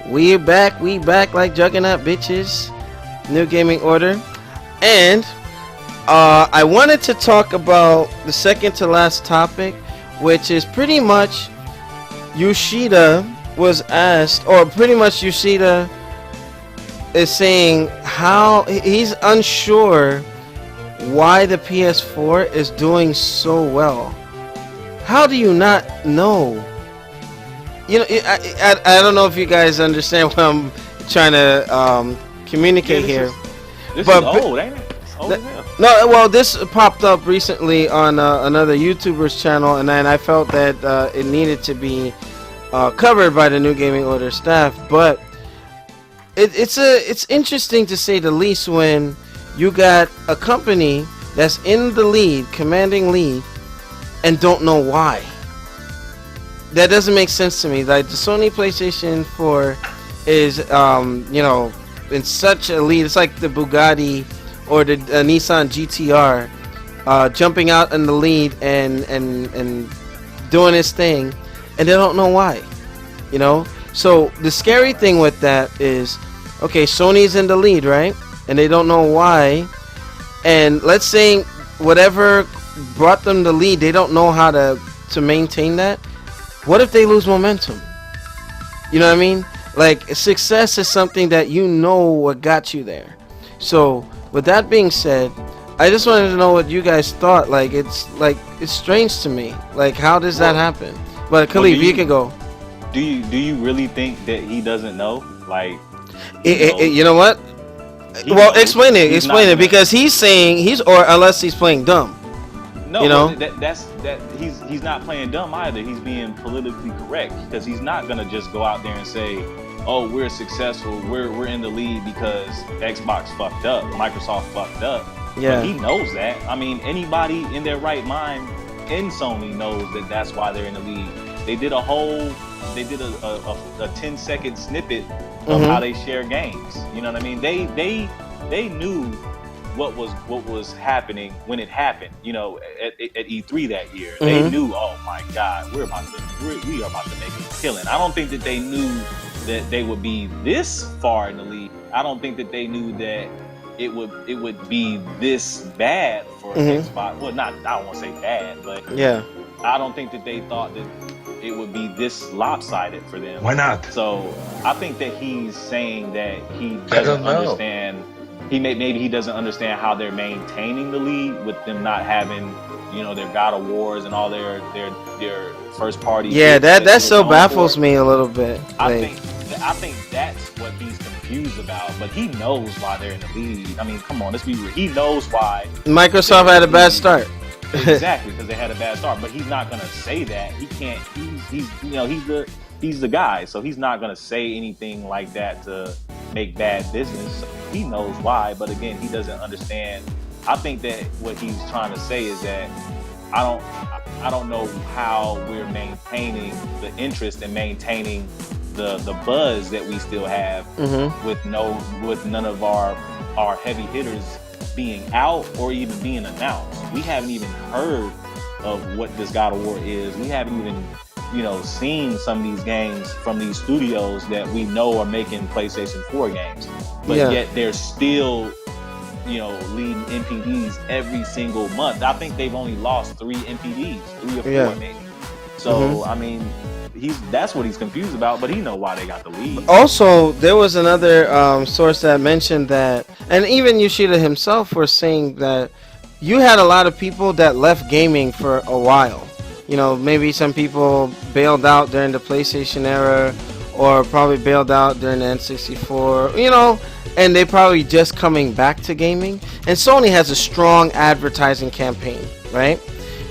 We back like Juggernaut bitches. New Gaming Order. And I wanted to talk about the second to last topic, which is pretty much Yoshida was asked, or pretty much Yoshida is saying how he's unsure why the PS4 is doing so well. How do you not know? You know, I don't know if you guys understand what I'm trying to communicate here. This is old, ain't it? It's old as hell. No, well, this popped up recently on another YouTuber's channel, and then I felt that it needed to be covered by the New Gaming Order staff. But it's interesting to say the least when you got a company that's in the lead, commanding lead, and don't know why. That doesn't make sense to me. Like the Sony PlayStation 4 is, you know, in such a lead. It's like the Bugatti or the Nissan GTR jumping out in the lead and doing its thing, and they don't know why. You know. So the scary thing with that is, okay, Sony's in the lead, right? And they don't know why. And let's say whatever brought them the lead, they don't know how to maintain that. What if they lose momentum? You know what I mean? Like, success is something that you know what got you there. So, with that being said, I just wanted to know what you guys thought. Like, it's strange to me. Like, how does that happen? But Khalif, you can go. Do you really think that he doesn't know? Like, you know what? Well, explain it, because he's saying or unless he's playing dumb. No, you know? He's not playing dumb either. He's being politically correct because he's not gonna just go out there and say, "Oh, we're successful. We're in the lead because Xbox fucked up, Microsoft fucked up." Yeah, but he knows that. I mean, anybody in their right mind in Sony knows that that's why they're in the lead. They did a 10-second snippet of how they share games. You know what I mean? They knew what was happening when it happened. You know, at E3 that year, they knew. Oh my God, we are about to make a killing. I don't think that they knew that they would be this far in the lead. I don't think that they knew that it would be this bad for Xbox. Well, I don't want to say bad, but yeah, I don't think that they thought that it would be this lopsided for them. Why not? So I think that he's saying that he doesn't understand. Maybe he doesn't understand how they're maintaining the lead with them not having, you know, their God of Wars and all their first party. Yeah, that still baffles me a little bit. I think that's what he's confused about. But he knows why they're in the lead. I mean, come on, let's be real. He knows why Microsoft had a bad start. Exactly, because they had a bad start. But he's not gonna say that. He can't. He's the guy, so he's not gonna say anything like that to make bad business. He knows why, but again, he doesn't understand. I think that what he's trying to say is that I don't know how we're maintaining the interest and maintaining the buzz that we still have with none of our heavy hitters being out or even being announced. We haven't even heard of what this God of War is. We haven't even, you know, seen some of these games from these studios that we know are making PlayStation 4 games. But yet they're still, you know, leading NPDs every single month. I think they've only lost 3 NPDs, 3 or 4 maybe. So, I mean, that's what he's confused about, but he know why they got the lead. Also, there was another source that mentioned that, and even Yoshida himself was saying that you had a lot of people that left gaming for a while. You know, maybe some people bailed out during the PlayStation era, or probably bailed out during the N64, you know, and they probably just coming back to gaming. And Sony has a strong advertising campaign, right?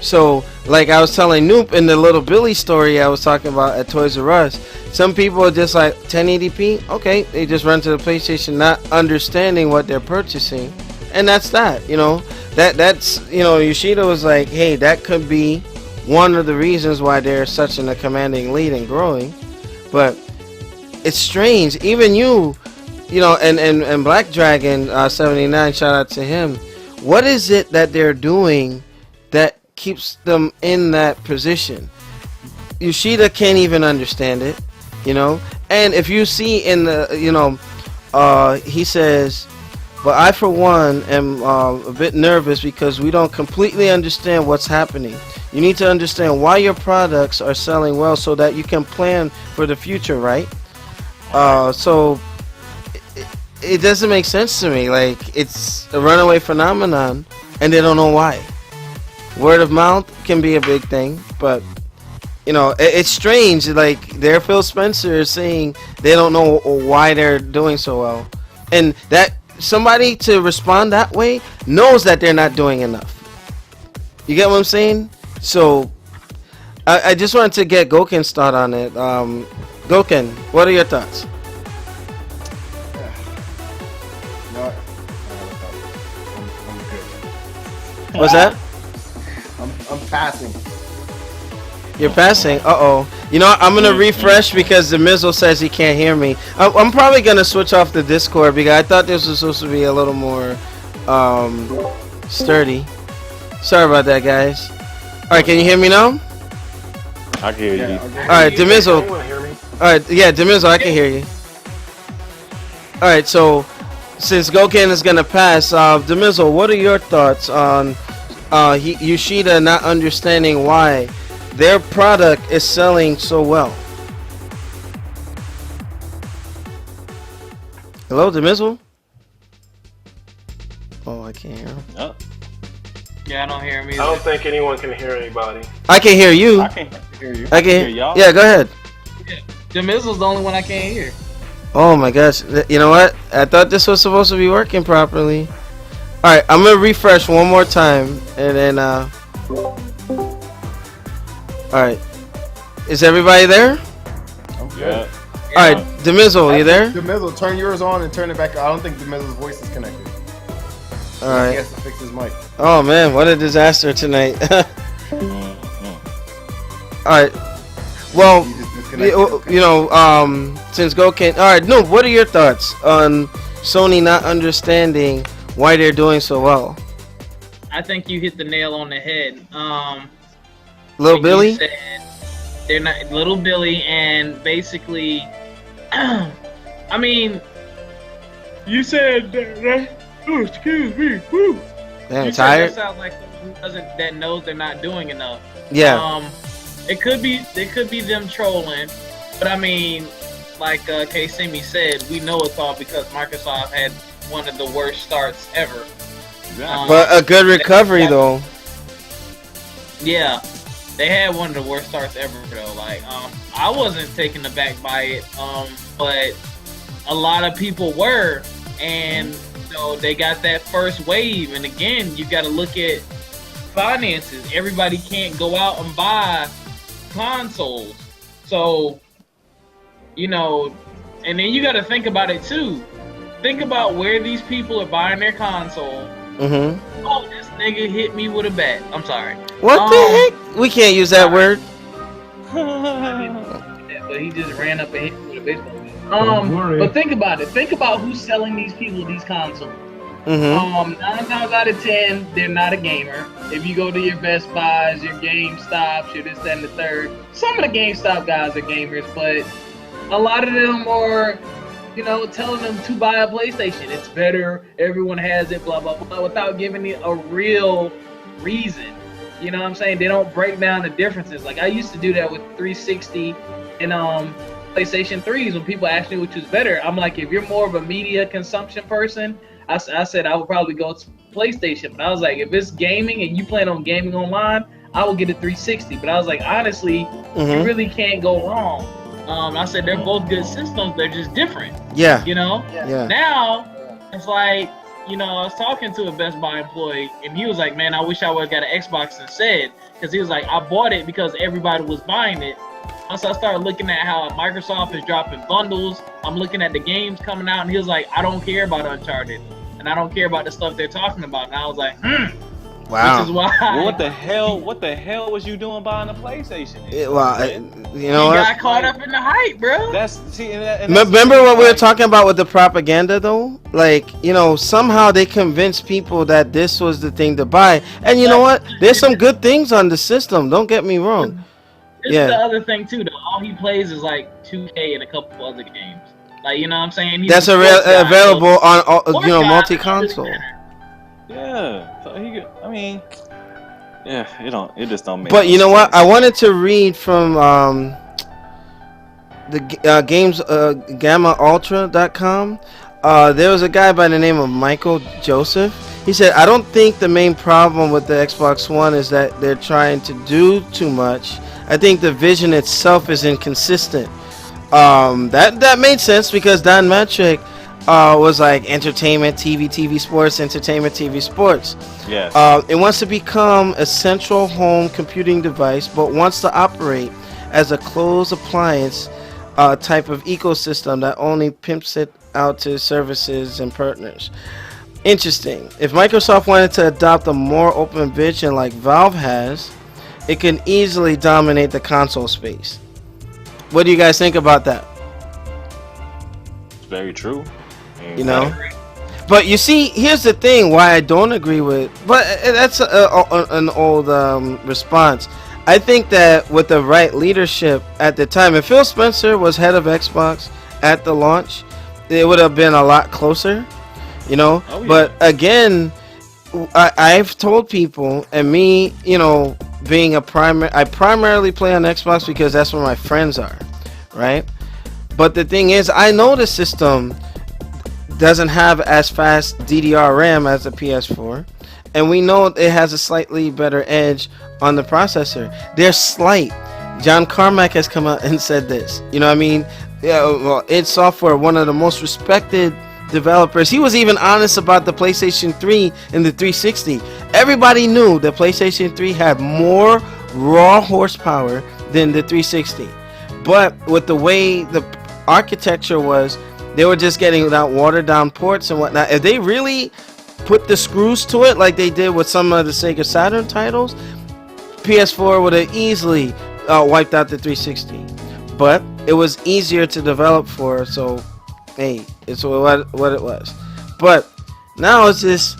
So, like I was telling Noop in the Little Billy story I was talking about at Toys R Us, some people are just like 1080p, okay, they just run to the PlayStation not understanding what they're purchasing, and that's that, you know. That's, you know, Yoshida was like, hey, that could be one of the reasons why they're such in a commanding lead and growing. But it's strange, even you know, and Black Dragon 79, shout out to him. What is it that they're doing that keeps them in that position? Yoshida can't even understand it, you know, And if you see in the, he says, but I for one am a bit nervous because we don't completely understand what's happening. You need to understand why your products are selling well so that you can plan for the future, right? So it doesn't make sense to me. Like, it's a runaway phenomenon and they don't know why. Word of mouth can be a big thing, but it's strange. Like, there Phil Spencer is saying they don't know why they're doing so well, and that somebody to respond that way knows that they're not doing enough. You get what I'm saying? So I just wanted to get Goken's thought on it. Goken, what are your thoughts? I'm good. What's that? I'm passing. You're passing. Uh-oh. You know what? I'm going to refresh because the Mizzle says he can't hear me. I'm probably going to switch off the Discord because I thought this was supposed to be a little more sturdy. Sorry about that, guys. All right, can you hear me now? I can hear you. All right, Demizzle. All right, yeah, Demizzle, I can hear you. All right, so since Goken is going to pass, Demizzle, what are your thoughts on Yoshida not understanding why their product is selling so well? Hello, Demizzle? Oh, I can't hear him. Oh. Yeah, I don't hear him either. I don't think anyone can hear anybody. I can hear you. I can hear you. I can hear y'all. Yeah, go ahead. The Mizzle's the only one I can't hear. Oh my gosh. You know what? I thought this was supposed to be working properly. Alright, I'm gonna refresh one more time and then alright. Is everybody there? I'm good. Yeah. Alright, Demizzle, you there? Demizzle, turn yours on and turn it back. I don't think Demizzle's voice is connected. He Alright. has to fix his mic. Oh man, what a disaster tonight. Alright. Well, He just disconnected. since Goken. Alright, no, what are your thoughts on Sony not understanding why they're doing so well? I think you hit the nail on the head. Little you Billy? said they're not Little Billy, and basically, I mean, you said that. Oh, excuse me. Woo. Damn, You said tired? that sounds like someone who that knows they're not doing enough. Yeah. It could be them trolling, but I mean, like K-Simi said, we know it's all because Microsoft had one of the worst starts ever. But a good recovery though. Yeah, they had one of the worst starts ever though. Like, I wasn't taken aback by it, but a lot of people were, and they got that first wave. And again, you got to look at finances. Everybody can't go out and buy consoles, so and then you got to think about it too. Think about where these people are buying their console. Mm-hmm. Oh, this nigga hit me with a bat. I'm sorry. What the heck? We can't use that word. But he just ran up and hit me with a baseball bat. But think about it. Think about who's selling these people these consoles. Mm-hmm. 9 times out of 10, they're not a gamer. If you go to your Best Buys, your GameStops, your this, that, and the third, some of the GameStop guys are gamers, but a lot of them are, telling them to buy a PlayStation. It's better, everyone has it, blah, blah, blah, without giving it a real reason. You know what I'm saying? They don't break down the differences. Like, I used to do that with 360 and PlayStation 3s when people asked me which was better. I'm like, if you're more of a media consumption person, I said I would probably go to PlayStation. But I was like, if it's gaming and you plan on gaming online, I will get a 360. But I was like, honestly, you really can't go wrong. I said they're both good systems. They're just different. Yeah. Yeah. Now, it's like, I was talking to a Best Buy employee, and he was like, man, I wish I would have got an Xbox instead. Because he was like, I bought it because everybody was buying it. So I started looking at how Microsoft is dropping bundles. I'm looking at the games coming out, and he was like, I don't care about Uncharted, and I don't care about the stuff they're talking about. And I was like, wow. Which is why. Well, what the hell was you doing buying a PlayStation? You know what? Got caught up in the hype, bro. Remember what we were talking about with the propaganda, though? Like, somehow they convinced people that this was the thing to buy. And you know what? There's some good things on the system. Don't get me wrong. This is the other thing too. Though all he plays is like 2K and a couple other games. Like you know what I'm saying? He's That's available on multi-console. Yeah, so he could, I mean, yeah, it just don't make. But you know what? I wanted to read from the games GammaUltra.com. There was a guy by the name of Michael Joseph. He said, I don't think the main problem with the Xbox One is that they're trying to do too much. I think the vision itself is inconsistent. That made sense because Don Metric was like entertainment, TV, sports, entertainment, TV, sports. Yes. It wants to become a central home computing device, but wants to operate as a closed appliance type of ecosystem that only pimps it out to services and partners. Interesting. If Microsoft wanted to adopt a more open vision like Valve has, it can easily dominate the console space. What do you guys think about that? It's very true. You know? But you see, here's the thing why I don't agree with, but that's an old response. I think that with the right leadership at the time, if Phil Spencer was head of Xbox at the launch, it would have been a lot closer, you know. Oh, yeah. But again, I've told people, and me, you know, being I primarily play on Xbox because that's where my friends are, right? But the thing is, I know the system doesn't have as fast DDR RAM as the PS4, and we know it has a slightly better edge on the processor. They're slight. John Carmack has come out and said this. You know what I mean? Yeah, well, id Software, one of the most respected developers, he was even honest about the PlayStation 3 and the 360. Everybody knew the PlayStation 3 had more raw horsepower than the 360. But with the way the architecture was, they were just getting that watered down ports and whatnot. If they really put the screws to it like they did with some of the Sega Saturn titles, PS4 would have easily wiped out the 360. But it was easier to develop for, so hey, it's what it was. But now it's just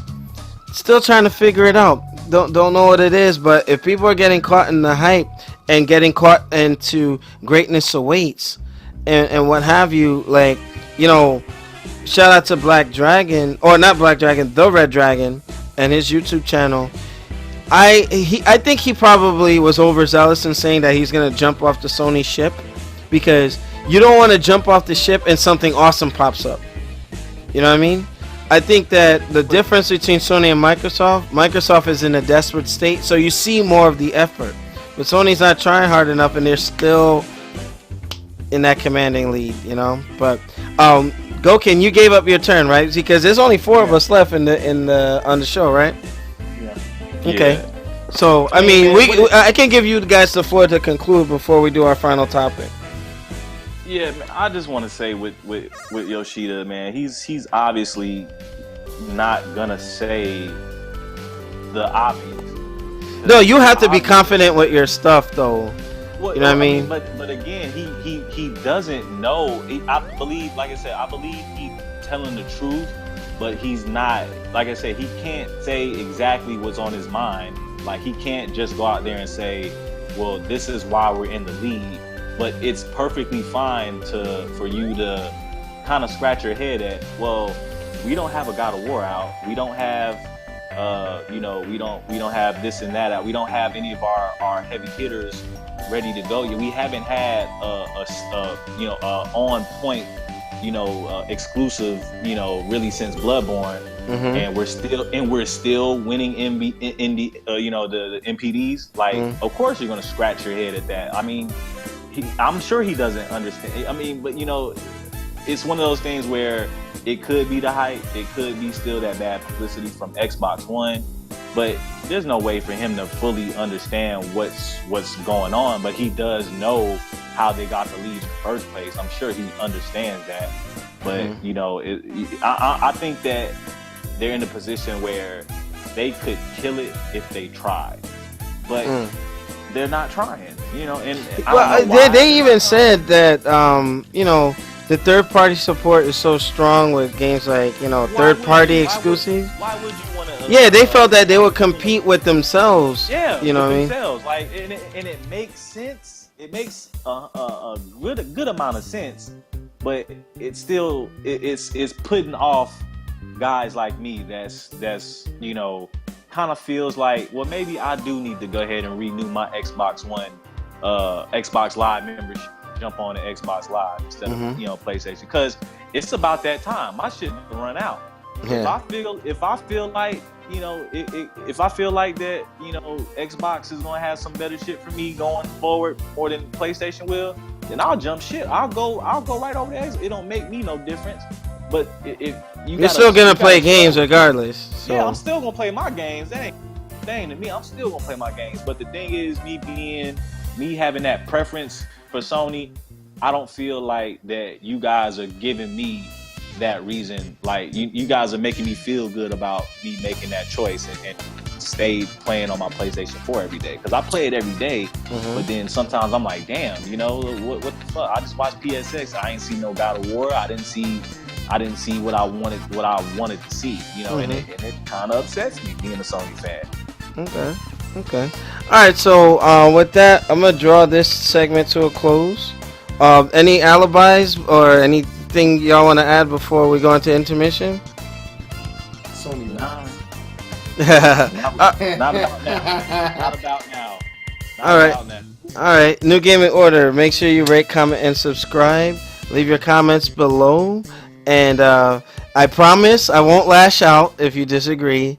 still trying to figure it out. Don't know what it is, but if people are getting caught in the hype and getting caught into greatness awaits and what have you, like, you know, shout out to Black Dragon, or not Black Dragon, The Red Dragon, and his YouTube channel. I think he probably was overzealous in saying that he's gonna jump off the Sony ship, because you don't want to jump off the ship and something awesome pops up. You know what I mean? I think that the difference between Sony and Microsoft is in a desperate state, so you see more of the effort. But Sony's not trying hard enough, and they're still in that commanding lead, you know. But Goken, you gave up your turn, right? Because there's only 4 of us left on the show, right? Yeah. Okay. Yeah. So I mean, I can give you guys the floor to conclude before we do our final topic. Yeah, man, I just want to say with Yoshida, man, he's obviously not gonna say the obvious. No, you have to be confident with your stuff, though. Well, you know what I mean? But again, he doesn't know. I believe he's telling the truth, but he's not. Like I said, he can't say exactly what's on his mind. Like, he can't just go out there and say, well, this is why we're in the lead. But it's perfectly fine for you to kind of scratch your head at, well, we don't have a God of War out. We don't have, we don't have this and that out. We don't have any of our heavy hitters ready to go. We haven't had a on point, exclusive, really since Bloodborne. Mm-hmm. And we're still winning the MPDs. Like, of course you're gonna scratch your head at that. I mean, I'm sure he doesn't understand. I mean, but it's one of those things where it could be the hype, it could be still that bad publicity from Xbox One, but there's no way for him to fully understand what's going on. But he does know how they got the lead in the first place. I'm sure he understands that. But I think that they're in a position where they could kill it if they tried, but they're not trying. And they even said that the third-party support is so strong with games like third-party exclusives. Why would you want to? Yeah, they felt that they would compete with themselves. Yeah, you know what I mean? Themselves. Like, and it makes sense. it makes a good amount of sense, but it's still it's putting off guys like me. That's you know, kind of feels like, well, maybe I do need to go ahead and renew my Xbox One, Xbox Live membership, jump on the Xbox Live instead of PlayStation, because it's about that time. My shit never run out. Yeah. If I feel like if I feel like that, Xbox is gonna have some better shit for me going forward more than PlayStation will, then I'll jump shit. I'll go right over there. It don't make me no difference. But if you're still gonna play games regardless. So. Yeah, I'm still gonna play my games. That ain't to me. I'm still gonna play my games. But the thing is, me having that preference for Sony, I don't feel like that you guys are giving me that reason. Like you guys are making me feel good about me making that choice and stay playing on my PlayStation 4 every day, because I play it every day. But then sometimes I'm like, damn, what the fuck? I just watched PSX. I ain't see no God of War. I didn't see what I wanted to see. And it kind of upsets me being a Sony fan. Okay. All right. So with that, I'm gonna draw this segment to a close. Any alibis or anything y'all want to add before we go into intermission? Sony. Not about now. All right. New Gaming Order. Make sure you rate, comment, and subscribe. Leave your comments below. And I promise I won't lash out if you disagree.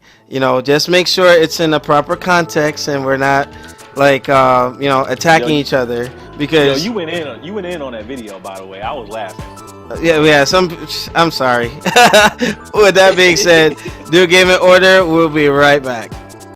Just make sure it's in the proper context and we're not like attacking each other, because you went in on that video, by the way. I was laughing. I'm sorry. With that being said, New Gaming Order, we'll be right back.